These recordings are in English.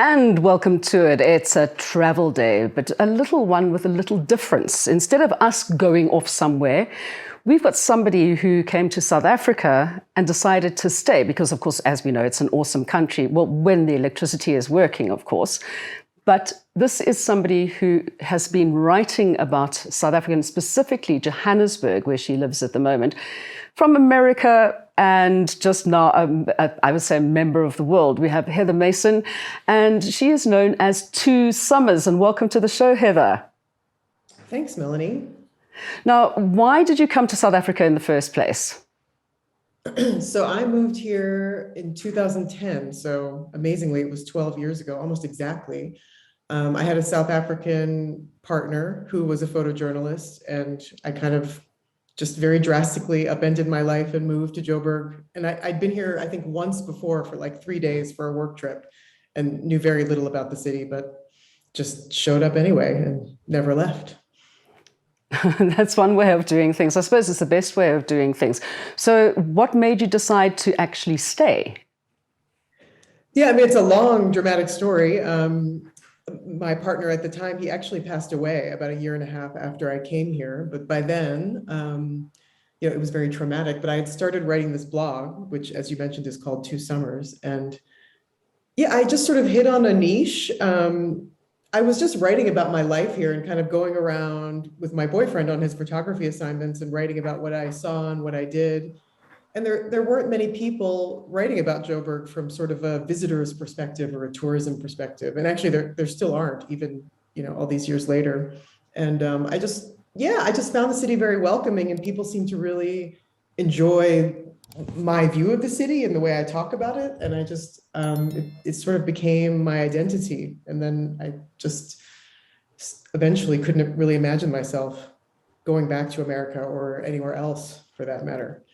And welcome to it. It's a travel day, but a little one with a little difference. Instead of us going off somewhere, we've got somebody who came to South Africa and decided to stay because, of course, as we know, it's an awesome country. Well, when the electricity is working, of course. But this is somebody who has been writing about South Africa, and specifically Johannesburg, where she lives at the moment, from America, and just now, I would say, a member of the world. We have Heather Mason, and she is known as Two Summers. And welcome to the show, Heather. Thanks, Melanie. Now, why did you come to South Africa in the first place? So I moved here in 2010. So amazingly, it was 12 years ago, almost exactly. I had a South African partner who was a photojournalist, and I kind of just very drastically upended my life and moved to Joburg. And I'd been here, I think, once before for like 3 days for a work trip and knew very little about the city, but just showed up anyway and never left. That's one way of doing things. I suppose it's the best way of doing things. So what made you decide to actually stay? Yeah, I mean, it's a long, dramatic story. My partner at the time, he actually passed away about a year and a half after I came here. But by then, it was very traumatic. But I had started writing this blog, which, as you mentioned, is called Two Summers. And yeah, I just sort of hit on a niche. I was just writing about my life here and kind of going around with my boyfriend on his photography assignments and writing about what I saw and what I did. And there weren't many people writing about Joburg from sort of a visitor's perspective or a tourism perspective. And actually there still aren't, even, all these years later. And I just found the city very welcoming, and people seem to really enjoy my view of the city and the way I talk about it. And I just, it sort of became my identity. And then I just eventually couldn't really imagine myself going back to America or anywhere else for that matter.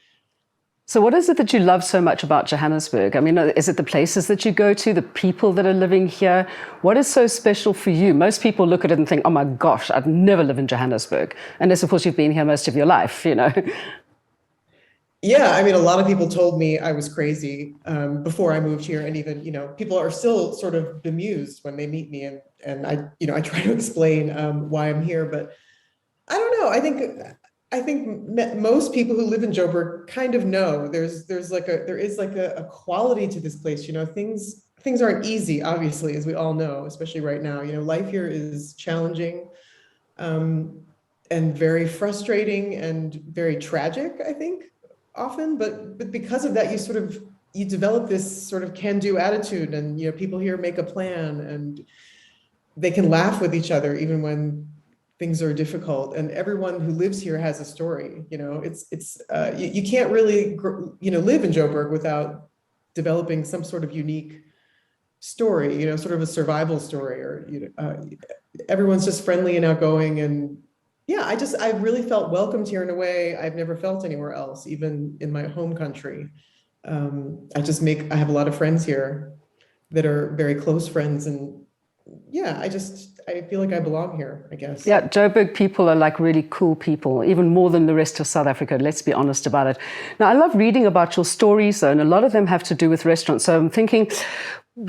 So what is it that you love so much about Johannesburg? I mean, is it the places that you go to, the people that are living here? What is so special for you? Most people look at it and think, oh my gosh, I'd never live in Johannesburg. Unless, of course, you've been here most of your life, Yeah, I mean, a lot of people told me I was crazy before I moved here. And even, people are still sort of bemused when they meet me. And I try to explain why I'm here. But I don't know. I think most people who live in Joburg kind of know there is like a quality to this place. Things aren't easy, obviously, as we all know, especially right now. Life here is challenging and very frustrating and very tragic, I think, often. But because of that, you develop this sort of can-do attitude, and people here make a plan, and they can laugh with each other even when things are difficult, and everyone who lives here has a story. You can't really live in Joburg without developing some sort of unique story, sort of a survival story, or everyone's just friendly and outgoing. And yeah, I really felt welcomed here in a way I've never felt anywhere else, even in my home country. I have a lot of friends here that are very close friends, and yeah, I feel like I belong here, I guess. Yeah, Joburg people are like really cool people, even more than the rest of South Africa. Let's be honest about it. Now, I love reading about your stories, though, and a lot of them have to do with restaurants. So I'm thinking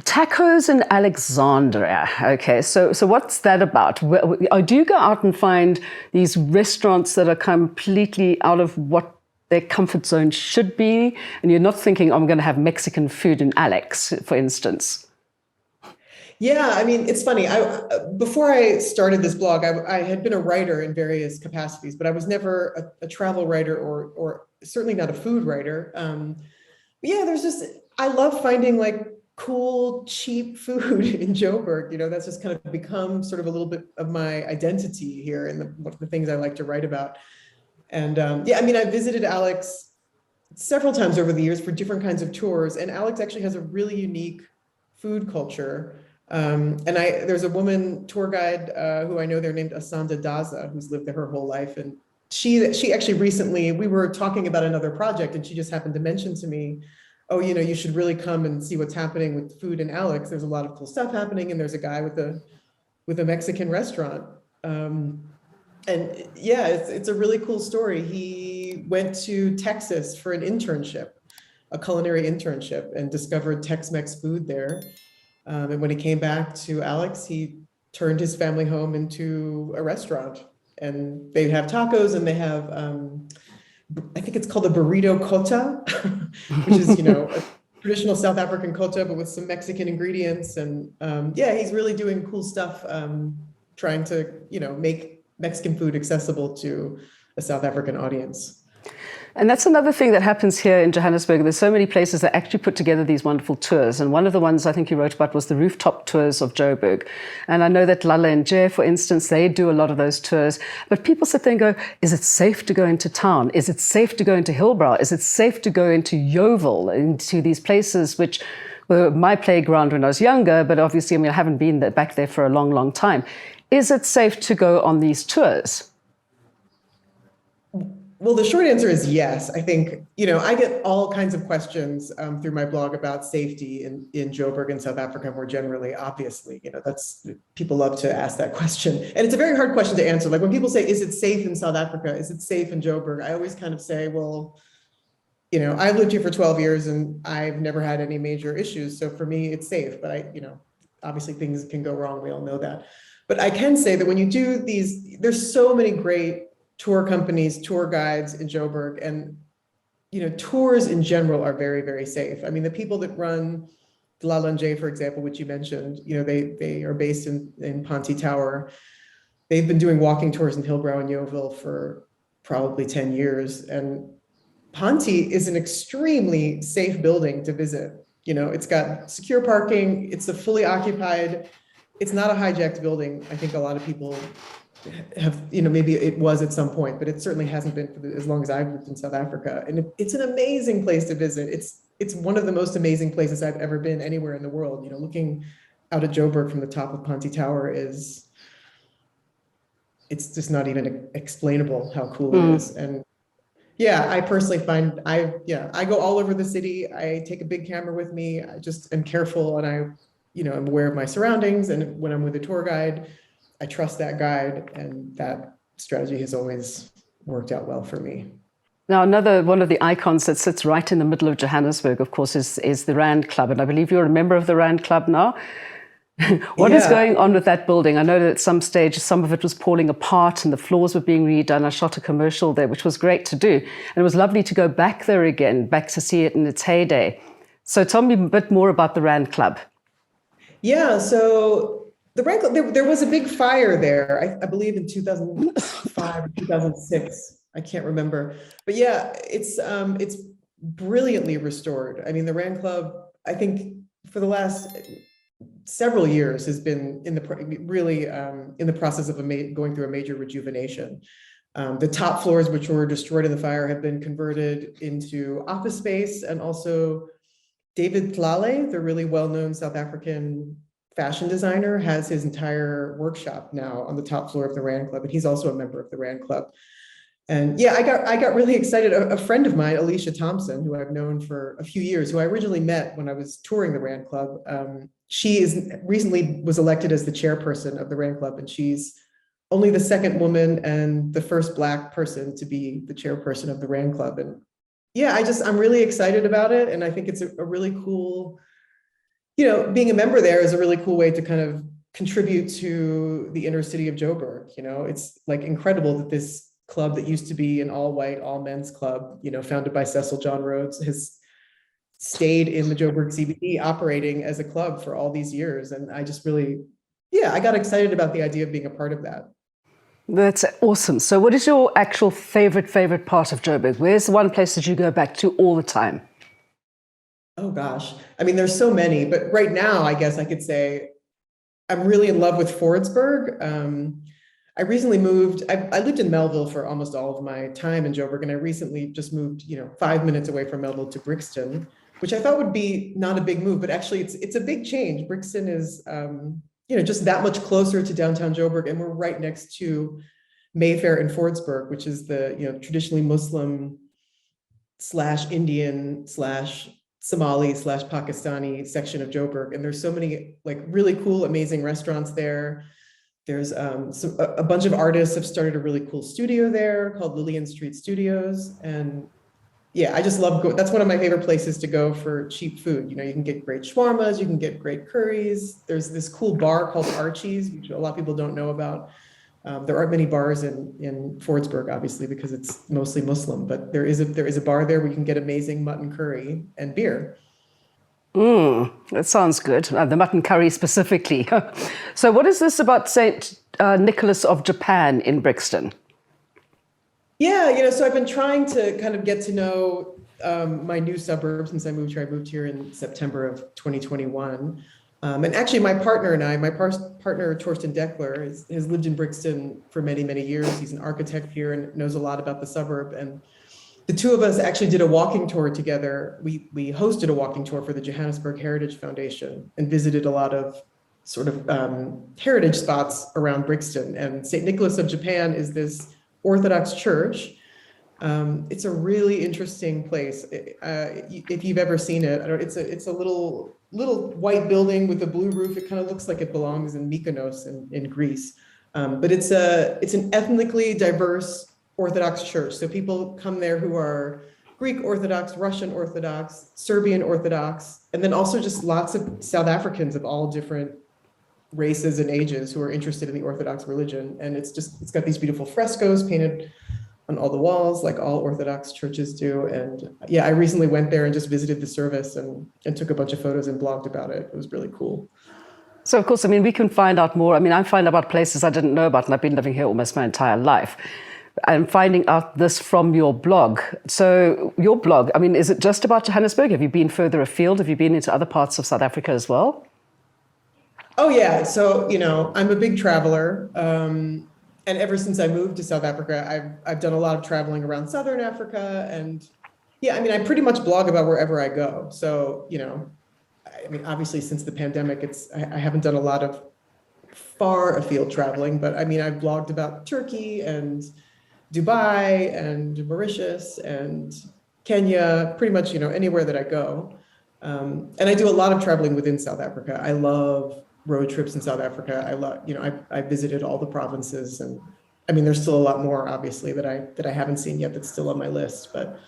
tacos in Alexandria. Okay, so what's that about? Do you go out and find these restaurants that are completely out of what their comfort zone should be, and you're not thinking, I'm going to have Mexican food in Alex, for instance? Yeah, I mean, it's funny. Before I started this blog, I had been a writer in various capacities, but I was never a travel writer or certainly not a food writer. But yeah, I love finding like cool, cheap food in Joburg. That's just kind of become sort of a little bit of my identity here and the things I like to write about. And yeah, I mean, I visited Alex several times over the years for different kinds of tours, and Alex actually has a really unique food culture. And there's a woman tour guide who I know there named Asanda Daza, who's lived there her whole life. And she actually recently, we were talking about another project, and she just happened to mention to me, oh, you should really come and see what's happening with food in Alex. There's a lot of cool stuff happening, and there's a guy with a Mexican restaurant. And yeah, it's a really cool story. He went to Texas for an internship, a culinary internship, and discovered Tex-Mex food there. And when he came back to Alex, he turned his family home into a restaurant. And they have tacos and they have, I think it's called a burrito kota, which is, a traditional South African kota, but with some Mexican ingredients. And yeah, he's really doing cool stuff, trying to, make Mexican food accessible to a South African audience. And that's another thing that happens here in Johannesburg. There's so many places that actually put together these wonderful tours. And one of the ones I think you wrote about was the Rooftop tours of Joburg. And I know that Lala and Jay, for instance, they do a lot of those tours. But people sit there and go, is it safe to go into town? Is it safe to go into Hillbrow? Is it safe to go into Yeovil, into these places which were my playground when I was younger, but obviously, I haven't been back there for a long, long time. Is it safe to go on these tours? Well, the short answer is yes. I think, I get all kinds of questions through my blog about safety in Joburg and South Africa more generally, obviously. That's, people love to ask that question. And it's a very hard question to answer. Like when people say, is it safe in South Africa? Is it safe in Joburg? I always kind of say, well, I've lived here for 12 years and I've never had any major issues. So for me, it's safe. But obviously things can go wrong. We all know that. But I can say that when you do these, there's so many great tour companies, tour guides in Joburg, and tours in general are very, very safe. I mean, the people that run Lala and Jay, for example, which you mentioned, they are based in Ponte Tower. They've been doing walking tours in Hillbrow and Yeovil for probably 10 years. And Ponte is an extremely safe building to visit. It's got secure parking. It's a fully occupied, it's not a hijacked building. I think a lot of people have, maybe it was at some point, but it certainly hasn't been for as long as I've lived in South Africa. And it's an amazing place to visit. It's one of the most amazing places I've ever been anywhere in the world. Looking out at Joburg from the top of Ponte Tower it's just not even explainable how cool it is. And yeah, I personally find I go all over the city. I take a big camera with me. I just am careful and I'm aware of my surroundings. And when I'm with a tour guide, I trust that guide, and that strategy has always worked out well for me. Now, another one of the icons that sits right in the middle of Johannesburg, of course, is the Rand Club. And I believe you're a member of the Rand Club now. What is going on with that building? I know that at some stage, some of it was falling apart and the floors were being redone. I shot a commercial there, which was great to do. And it was lovely to go back there again, back to see it in its heyday. So tell me a bit more about the Rand Club. Yeah, so the Rand Club, there was a big fire there, I believe in 2005 or 2006. I can't remember. But yeah, it's brilliantly restored. I mean, the Rand Club, I think for the last several years has been in the process of going through a major rejuvenation. The top floors, which were destroyed in the fire, have been converted into office space. And also David Tlale, the really well-known South African fashion designer, has his entire workshop now on the top floor of the Rand Club. And he's also a member of the Rand Club. And yeah, I got really excited. A friend of mine, Alicia Thompson, who I've known for a few years, who I originally met when I was touring the Rand Club, she recently was elected as the chairperson of the Rand Club, and she's only the second woman and the first Black person to be the chairperson of the Rand Club. And yeah, I'm really excited about it. And I think it's a really cool, being a member there is a really cool way to kind of contribute to the inner city of Joburg. It's like incredible that this club that used to be an all white, all men's club, founded by Cecil John Rhodes, has stayed in the Joburg CBD operating as a club for all these years. And I just really, I got excited about the idea of being a part of that. That's awesome. So what is your actual favorite part of Joburg? Where's the one place that you go back to all the time? Oh gosh. I mean, there's so many, but right now, I guess I could say I'm really in love with Fordsburg. I recently moved, I lived in Melville for almost all of my time in Joburg, and I recently just moved, 5 minutes away from Melville to Brixton, which I thought would be not a big move, but actually it's a big change. Brixton is, just that much closer to downtown Joburg, and we're right next to Mayfair and Fordsburg, which is the, traditionally Muslim / Indian / Somali / Pakistani section of Joburg. And there's so many like really cool, amazing restaurants there. There's a bunch of artists have started a really cool studio there called Lillian Street Studios. And yeah, I just love that's one of my favorite places to go for cheap food. You know, you can get great shawarmas, you can get great curries. There's this cool bar called Archie's, which a lot of people don't know about. There aren't many bars in Fordsburg, obviously, because it's mostly Muslim, but there is a bar there where you can get amazing mutton curry and beer. That sounds good. The mutton curry specifically. So, what is this about St. Nicholas of Japan in Brixton? Yeah, so I've been trying to kind of get to know my new suburb since I moved here. I moved here in September of 2021. And actually, my partner and I, my partner, Torsten Deckler, has lived in Brixton for many, many years. He's an architect here and knows a lot about the suburb. And the two of us actually did a walking tour together. We hosted a walking tour for the Johannesburg Heritage Foundation and visited a lot of sort of heritage spots around Brixton. And St. Nicholas of Japan is this Orthodox church. It's a really interesting place. If you've ever seen it, it's a little white building with a blue roof. It kind of looks like it belongs in Mykonos in Greece. But it's an ethnically diverse Orthodox church. So people come there who are Greek Orthodox, Russian Orthodox, Serbian Orthodox, and then also just lots of South Africans of all different races and ages who are interested in the Orthodox religion. And it's got these beautiful frescoes painted on all the walls, like all Orthodox churches do. And yeah, I recently went there and just visited the service and took a bunch of photos and blogged about it. It was really cool. So, of course, I mean, we can find out more. I mean, I find out about places I didn't know about, and I've been living here almost my entire life. I'm finding out this from your blog. So, your blog, I mean, is it just about Johannesburg? Have you been further afield? Have you been into other parts of South Africa as well? Oh, yeah. So, I'm a big traveler. And ever since I moved to South Africa, I've done a lot of traveling around Southern Africa. And yeah, I mean, I pretty much blog about wherever I go. So, I mean, obviously, since the pandemic, I haven't done a lot of far afield traveling, but I mean, I've blogged about Turkey and Dubai and Mauritius and Kenya, pretty much, anywhere that I go. And I do a lot of traveling within South Africa. I love road trips in South Africa. I love, I visited all the provinces, and I mean, there's still a lot more, obviously, that I haven't seen yet that's still on my list. But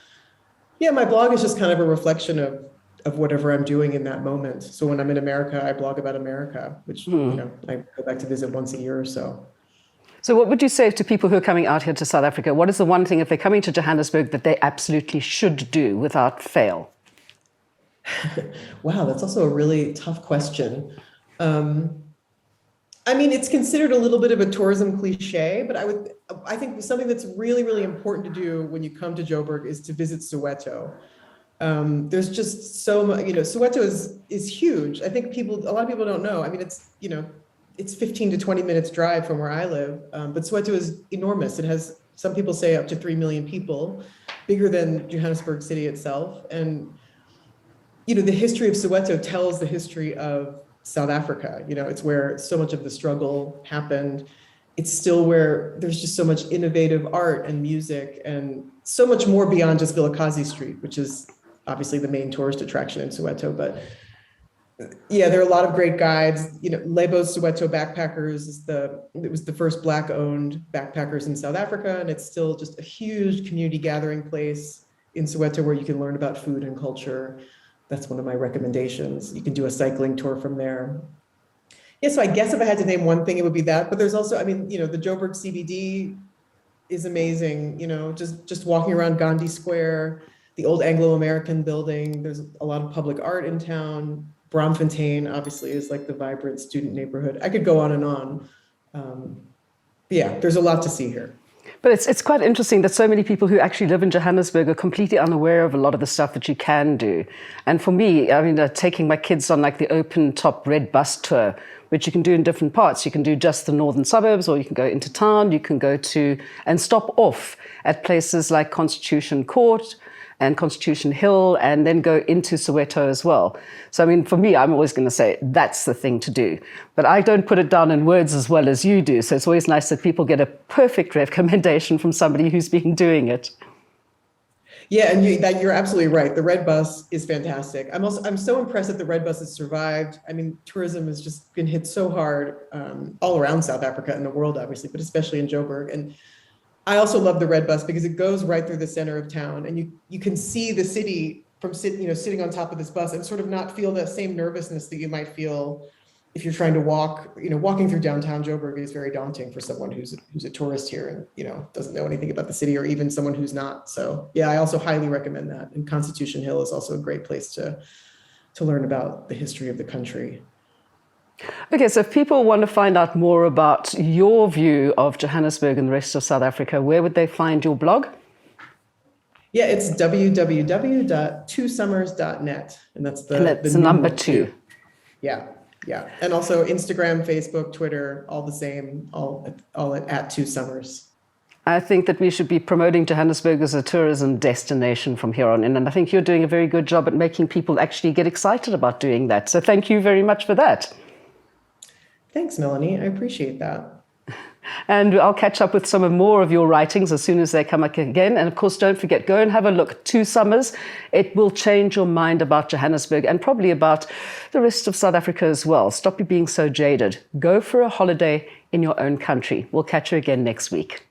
yeah, my blog is just kind of a reflection of whatever I'm doing in that moment. So when I'm in America, I blog about America, which, I go back to visit once a year or so. So, what would you say to people who are coming out here to South Africa? What is the one thing, if they're coming to Johannesburg, that they absolutely should do without fail? Wow, that's also a really tough question. I mean, it's considered a little bit of a tourism cliche, but I think something that's really, really important to do when you come to Joburg is to visit Soweto. There's just so much, Soweto is huge. I think a lot of people don't know. I mean, it's 15 to 20 minutes drive from where I live, but Soweto is enormous. It has, some people say, up to 3 million people, bigger than Johannesburg city itself. And, the history of Soweto tells the history of South Africa. It's where so much of the struggle happened. It's still where there's just so much innovative art and music and so much more beyond just Vilakazi Street, which is obviously the main tourist attraction in Soweto. But yeah, there are a lot of great guides. Lebo's Soweto Backpackers it was the first Black-owned backpackers in South Africa, and it's still just a huge community gathering place in Soweto where you can learn about food and culture. That's one of my recommendations. You can do a cycling tour from there. Yeah, so I guess if I had to name one thing, it would be that. But there's also, I mean, the Joburg CBD is amazing. Just walking around Gandhi Square, the old Anglo-American building. There's a lot of public art in town. Braamfontein, obviously, is like the vibrant student neighborhood. I could go on and on. Yeah, there's a lot to see here. But it's quite interesting that so many people who actually live in Johannesburg are completely unaware of a lot of the stuff that you can do. And for me, I mean, taking my kids on like the open top red bus tour, which you can do in different parts. You can do just the northern suburbs, or you can go into town. You can go to and stop off at places like Constitution Court and Constitution Hill, and then go into Soweto as well. So, I mean, for me, I'm always going to say that's the thing to do. But I don't put it down in words as well as you do. So it's always nice that people get a perfect recommendation from somebody who's been doing it. Yeah, and you're absolutely right. The red bus is fantastic. I'm so impressed that the red bus has survived. I mean, tourism has just been hit so hard all around South Africa and the world, obviously, but especially in Joburg. And I also love the red bus because it goes right through the center of town, and you can see the city from sitting on top of this bus, and sort of not feel that same nervousness that you might feel if you're trying to walk. Walking through downtown Joburg is very daunting for someone who's a tourist here and doesn't know anything about the city, or even someone who's not. So yeah, I also highly recommend that. And Constitution Hill is also a great place to learn about the history of the country. Okay, so if people want to find out more about your view of Johannesburg and the rest of South Africa, where would they find your blog? Yeah, it's www.twosummers.net. And that's the number two. Yeah. Yeah. And also Instagram, Facebook, Twitter, all the same, all at Two Summers. I think that we should be promoting Johannesburg as a tourism destination from here on in. And I think you're doing a very good job at making people actually get excited about doing that. So thank you very much for that. Thanks, Melanie. I appreciate that. And I'll catch up with some more of your writings as soon as they come up again. And of course, don't forget, go and have a look at Two Summers. It will change your mind about Johannesburg and probably about the rest of South Africa as well. Stop you being so jaded. Go for a holiday in your own country. We'll catch you again next week.